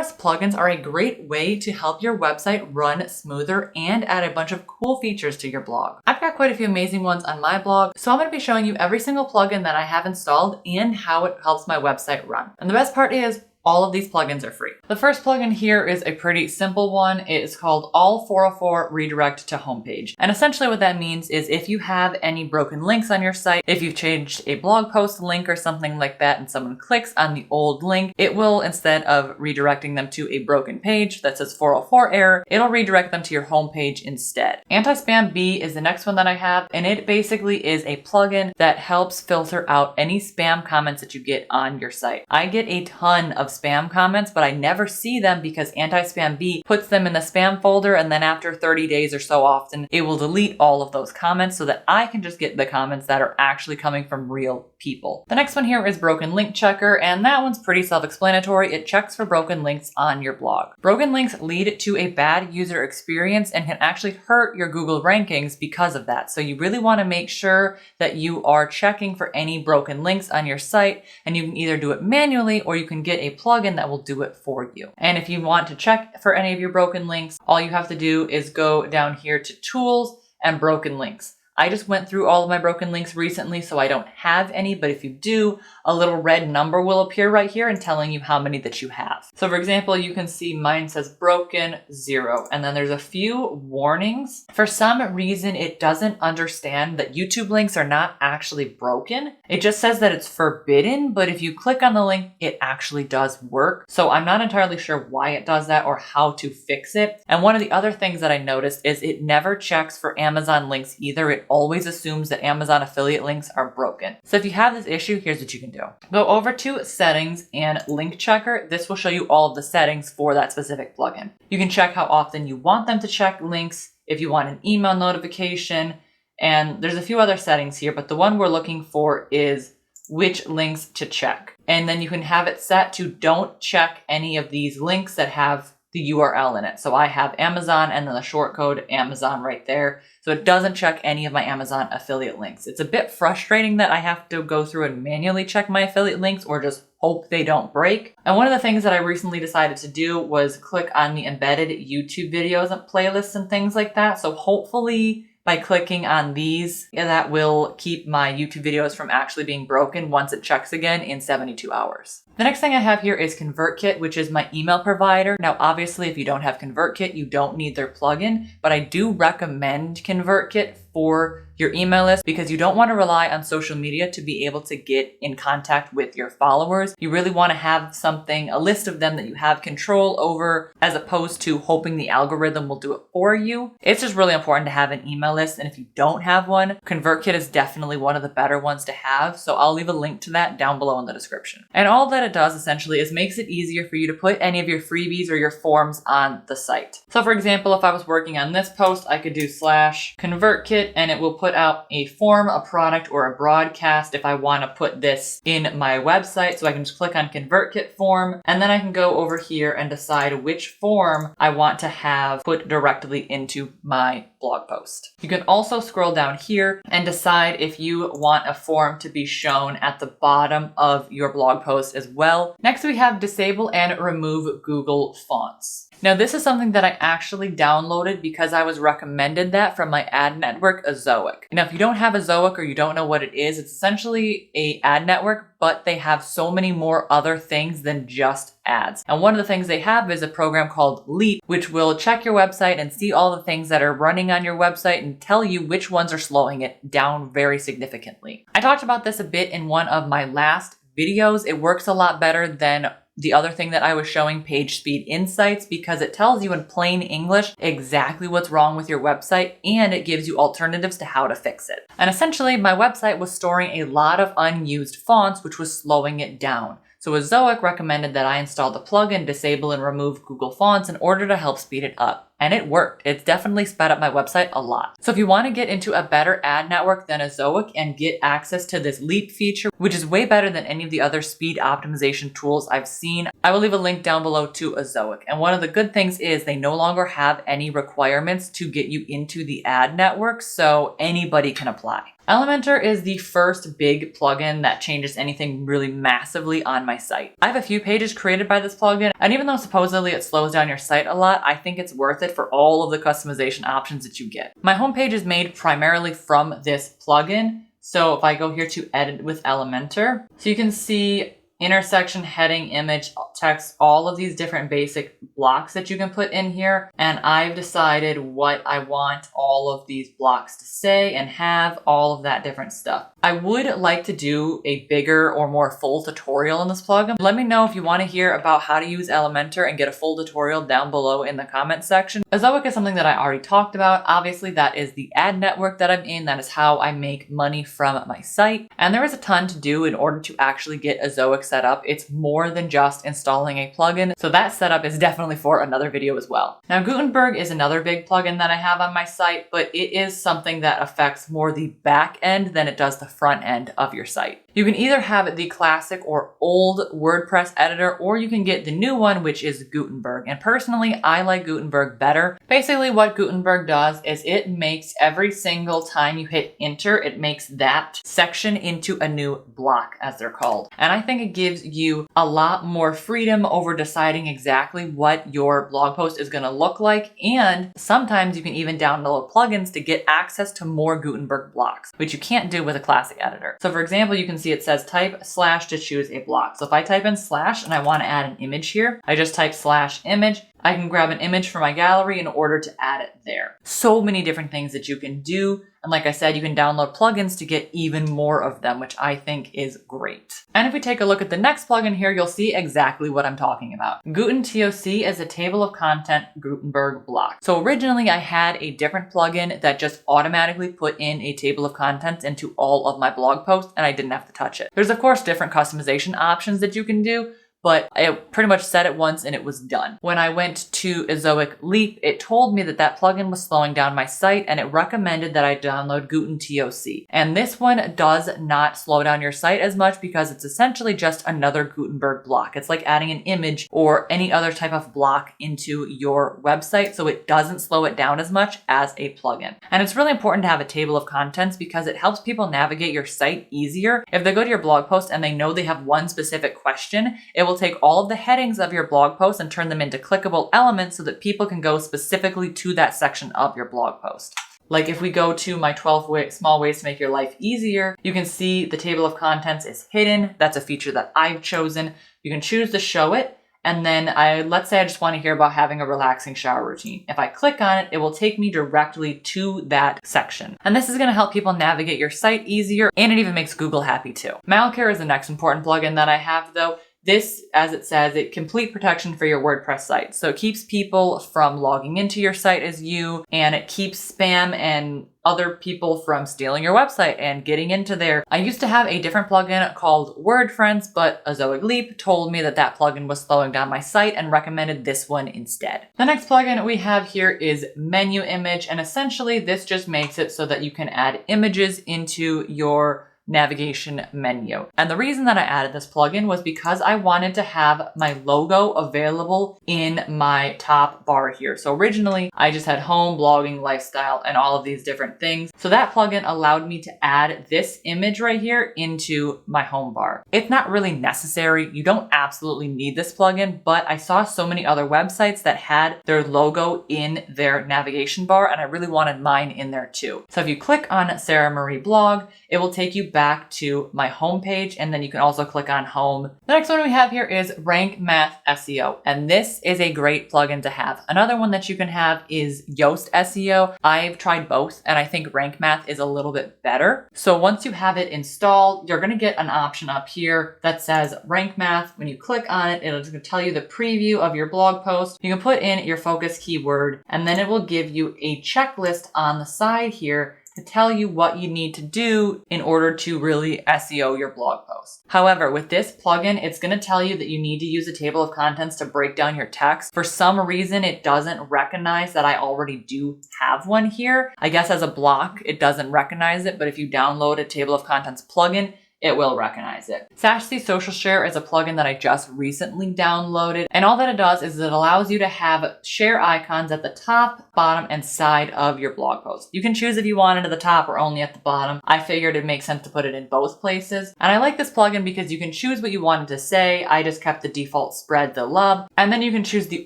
WordPress plugins are a great way to help your website run smoother and add a bunch of cool features to your blog. I've got quite a few amazing ones on my blog, so I'm going to be showing you every single plugin that I have installed and how it helps my website run. And the best part is, all of these plugins are free. The first plugin here is a pretty simple one. It is called All 404 Redirect to Homepage. And essentially what that means is if you have any broken links on your site, if you've changed a blog post link or something like that and someone clicks on the old link, it will, instead of redirecting them to a broken page that says 404 error, it'll redirect them to your homepage instead. Anti-Spam B is the next one that I have, and it basically is a plugin that helps filter out any spam comments that you get on your site. I get a ton of spam comments, but I never see them because Anti-Spam B puts them in the spam folder, and then after 30 days or so often, it will delete all of those comments so that I can just get the comments that are actually coming from real people. The next one here is Broken Link Checker, and that one's pretty self-explanatory. It checks for broken links on your blog. Broken links lead to a bad user experience and can actually hurt your Google rankings because of that. So you really want to make sure that you are checking for any broken links on your site, and you can either do it manually or you can get a plugin that will do it for you. And if you want to check for any of your broken links, all you have to do is go down here to Tools and Broken Links. I just went through all of my broken links recently, so I don't have any, but if you do, a little red number will appear right here and telling you how many that you have. So for example, you can see mine says broken 0, and then there's a few warnings. For some reason, it doesn't understand that YouTube links are not actually broken. It just says that it's forbidden, but if you click on the link, it actually does work. So I'm not entirely sure why it does that or how to fix it. And one of the other things that I noticed is it never checks for Amazon links either. It always assumes that Amazon affiliate links are broken. So if you have this issue, here's what you can do. Go over to Settings and Link Checker. This will show you all of the settings for that specific plugin. You can check how often you want them to check links, if you want an email notification, and there's a few other settings here, but the one we're looking for is which links to check. And then you can have it set to don't check any of these links that have the URL in it. So I have Amazon and then the short code Amazon right there. So it doesn't check any of my Amazon affiliate links. It's a bit frustrating that I have to go through and manually check my affiliate links or just hope they don't break. And one of the things that I recently decided to do was click on the embedded YouTube videos and playlists and things like that. So hopefully by clicking on these, that will keep my YouTube videos from actually being broken once it checks again in 72 hours. The next thing I have here is ConvertKit, which is my email provider. Now, obviously, if you don't have ConvertKit, you don't need their plugin, but I do recommend ConvertKit for your email list because you don't want to rely on social media to be able to get in contact with your followers. You really want to have something, a list of them that you have control over, as opposed to hoping the algorithm will do it for you. It's just really important to have an email list, and if you don't have one, ConvertKit is definitely one of the better ones to have, so I'll leave a link to that down below in the description. And all that it does essentially is makes it easier for you to put any of your freebies or your forms on the site. So for example, if I was working on this post, I could do /ConvertKit and it will put out a form, a product, or a broadcast if I want to put this in my website. So I can just click on ConvertKit form, and then I can go over here and decide which form I want to have put directly into my blog post. You can also scroll down here and decide if you want a form to be shown at the bottom of your blog post as well. Next, we have disable and remove Google fonts. Now, this is something that I actually downloaded because I was recommended that from my ad network, Ezoic. Now, if you don't have Ezoic or you don't know what it is, it's essentially an ad network, but they have so many more other things than just ads. And one of the things they have is a program called Leap, which will check your website and see all the things that are running on your website and tell you which ones are slowing it down very significantly. I talked about this a bit in one of my last videos. It works a lot better than the other thing that I was showing, Page Speed Insights, because it tells you in plain English exactly what's wrong with your website, and it gives you alternatives to how to fix it. And essentially, my website was storing a lot of unused fonts, which was slowing it down. So Ezoic recommended that I install the plugin Disable and Remove Google Fonts in order to help speed it up. And it worked. It's definitely sped up my website a lot. So if you want to get into a better ad network than Ezoic and get access to this Leap feature, which is way better than any of the other speed optimization tools I've seen, I will leave a link down below to Ezoic. And one of the good things is they no longer have any requirements to get you into the ad network, so anybody can apply. Elementor is the first big plugin that changes anything really massively on my site. I have a few pages created by this plugin, and even though supposedly it slows down your site a lot, I think it's worth it for all of the customization options that you get. My homepage is made primarily from this plugin. So if I go here to edit with Elementor, so you can see intersection, heading, image, text, all of these different basic blocks that you can put in here. And I've decided what I want all of these blocks to say and have all of that different stuff. I would like to do a bigger or more full tutorial in this plugin. Let me know if you want to hear about how to use Elementor and get a full tutorial down below in the comment section. Ezoic is something that I already talked about. Obviously, that is the ad network that I'm in. That is how I make money from my site. And there is a ton to do in order to actually get Ezoic set up. It's more than just installing a plugin. So that setup is definitely for another video as well. Now, Gutenberg is another big plugin that I have on my site, but it is something that affects more the back end than it does the front end of your site. You can either have the classic or old WordPress editor, or you can get the new one, which is Gutenberg. And personally, I like Gutenberg better. Basically, what Gutenberg does is it makes every single time you hit enter, it makes that section into a new block, as they're called. And I think it gives you a lot more freedom over deciding exactly what your blog post is going to look like. And sometimes you can even download plugins to get access to more Gutenberg blocks, which you can't do with a classic editor. So for example, you can see it says type / to choose a block. So if I type in / and I want to add an image here, I just type / image. I can grab an image from my gallery in order to add it there. So many different things that you can do. And like I said, you can download plugins to get even more of them, which I think is great. And if we take a look at the next plugin here, you'll see exactly what I'm talking about. GutenTOC is a table of content Gutenberg block. So originally I had a different plugin that just automatically put in a table of contents into all of my blog posts, and I didn't have to touch it. There's of course different customization options that you can do, but I pretty much said it once and it was done. When I went to Ezoic Leap, it told me that that plugin was slowing down my site, and it recommended that I download GutenTOC. And this one does not slow down your site as much because it's essentially just another Gutenberg block. It's like adding an image or any other type of block into your website, so it doesn't slow it down as much as a plugin. And it's really important to have a table of contents because it helps people navigate your site easier. If they go to your blog post and they know they have one specific question, it will take all of the headings of your blog post and turn them into clickable elements so that people can go specifically to that section of your blog post. Like if we go to my 12 small ways to make your life easier, you can see the table of contents is hidden. That's a feature that I've chosen. You can choose to show it. And then let's say I just want to hear about having a relaxing shower routine. If I click on it, it will take me directly to that section. And this is going to help people navigate your site easier, and it even makes Google happy too. Malcare is the next important plugin that I have though. This, as it says, it complete protection for your WordPress site. So it keeps people from logging into your site as you, and it keeps spam and other people from stealing your website and getting into there. I used to have a different plugin called WordFriends, but Ezoic Leap told me that that plugin was slowing down my site and recommended this one instead. The next plugin we have here is Menu Image, and essentially this just makes it so that you can add images into your navigation menu. And the reason that I added this plugin was because I wanted to have my logo available in my top bar here. So originally I just had home, blogging, lifestyle, and all of these different things. So that plugin allowed me to add this image right here into my home bar. It's not really necessary. You don't absolutely need this plugin, but I saw so many other websites that had their logo in their navigation bar, and I really wanted mine in there too. So if you click on Sarah Marie blog, it will take you back to my homepage, and then you can also click on home. The next one we have here is Rank Math SEO, and this is a great plugin to have. Another one that you can have is Yoast SEO. I've tried both, and I think Rank Math is a little bit better. So once you have it installed, you're going to get an option up here that says Rank Math. When you click on it, it'll just tell you the preview of your blog post. You can put in your focus keyword, and then it will give you a checklist on the side here to tell you what you need to do in order to really SEO your blog post. However, with this plugin, it's going to tell you that you need to use a table of contents to break down your text. For some reason, it doesn't recognize that I already do have one here. I guess as a block, it doesn't recognize it, but if you download a table of contents plugin, it will recognize it. Sassy Social Share is a plugin that I just recently downloaded, and all that it does is it allows you to have share icons at the top, bottom, and side of your blog post. You can choose if you want it at the top or only at the bottom. I figured it makes sense to put it in both places, and I like this plugin because you can choose what you wanted to say. I just kept the default spread the love, and then you can choose the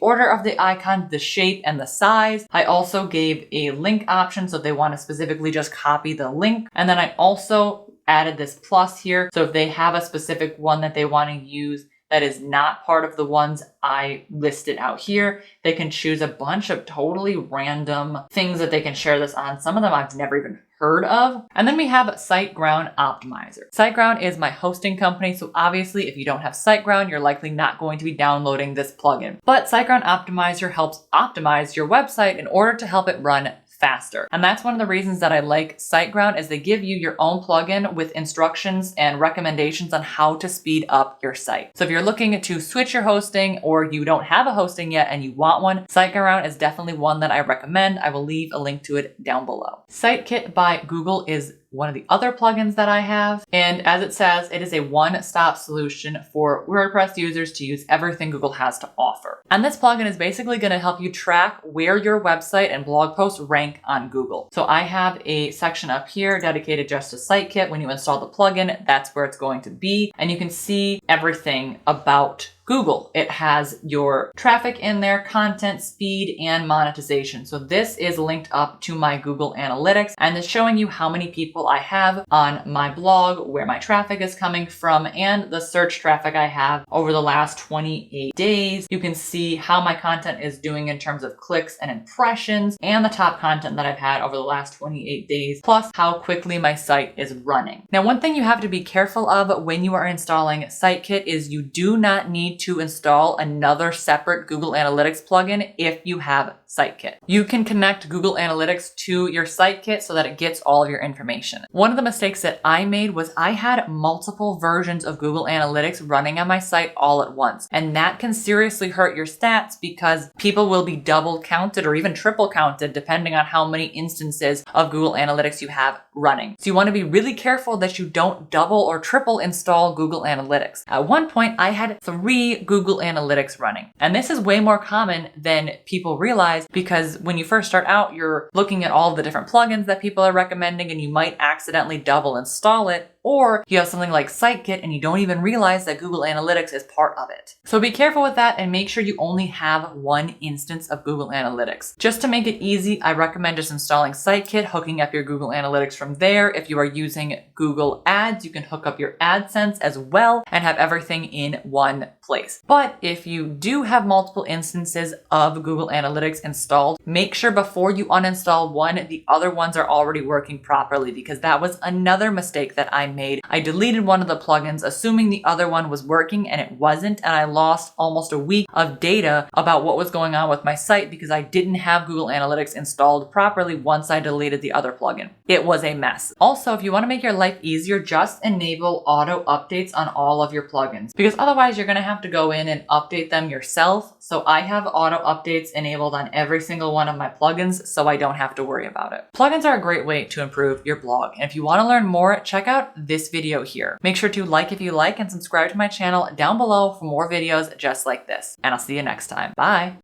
order of the icon, the shape, and the size. I also gave a link option, so if they want to specifically just copy the link, and then I also added this plus here, so if they have a specific one that they want to use that is not part of the ones I listed out here, they can choose a bunch of totally random things that they can share this on. Some of them I've never even heard of. And then we have SiteGround Optimizer. SiteGround is my hosting company, so obviously if you don't have SiteGround, you're likely not going to be downloading this plugin. But SiteGround Optimizer helps optimize your website in order to help it run faster. And that's one of the reasons that I like SiteGround, is they give you your own plugin with instructions and recommendations on how to speed up your site. So if you're looking to switch your hosting or you don't have a hosting yet and you want one, SiteGround is definitely one that I recommend. I will leave a link to it down below. SiteKit by Google is one of the other plugins that I have. And as it says, it is a one-stop solution for WordPress users to use everything Google has to offer. And this plugin is basically going to help you track where your website and blog posts rank on Google. So I have a section up here dedicated just to SiteKit. When you install the plugin, that's where it's going to be. And you can see everything about Google. It has your traffic in there, content, speed, and monetization. So this is linked up to my Google Analytics, and it's showing you how many people I have on my blog, where my traffic is coming from, and the search traffic I have over the last 28 days. You can see how my content is doing in terms of clicks and impressions, and the top content that I've had over the last 28 days, plus how quickly my site is running. Now, one thing you have to be careful of when you are installing SiteKit is you do not need to install another separate Google Analytics plugin if you have SiteKit. You can connect Google Analytics to your SiteKit so that it gets all of your information. One of the mistakes that I made was I had multiple versions of Google Analytics running on my site all at once. And that can seriously hurt your stats because people will be double counted or even triple counted depending on how many instances of Google Analytics you have running. So you want to be really careful that you don't double or triple install Google Analytics. At one point, I had 3 Google Analytics running. And this is way more common than people realize, because when you first start out, you're looking at all the different plugins that people are recommending and you might accidentally double install it. Or you have something like SiteKit and you don't even realize that Google Analytics is part of it. So be careful with that and make sure you only have one instance of Google Analytics. Just to make it easy, I recommend just installing SiteKit, hooking up your Google Analytics from there. If you are using Google Ads, you can hook up your AdSense as well and have everything in one place. But if you do have multiple instances of Google Analytics installed, make sure before you uninstall one, the other ones are already working properly, because that was another mistake that I made. I deleted one of the plugins assuming the other one was working and it wasn't, and I lost almost a week of data about what was going on with my site because I didn't have Google Analytics installed properly once I deleted the other plugin. It was a mess. Also, if you want to make your life easier, just enable auto updates on all of your plugins, because otherwise you're going to have to go in and update them yourself. So I have auto updates enabled on every single one of my plugins so I don't have to worry about it. Plugins are a great way to improve your blog. And if you want to learn more, check out this video here. Make sure to like if you like and subscribe to my channel down below for more videos just like this. And I'll see you next time. Bye.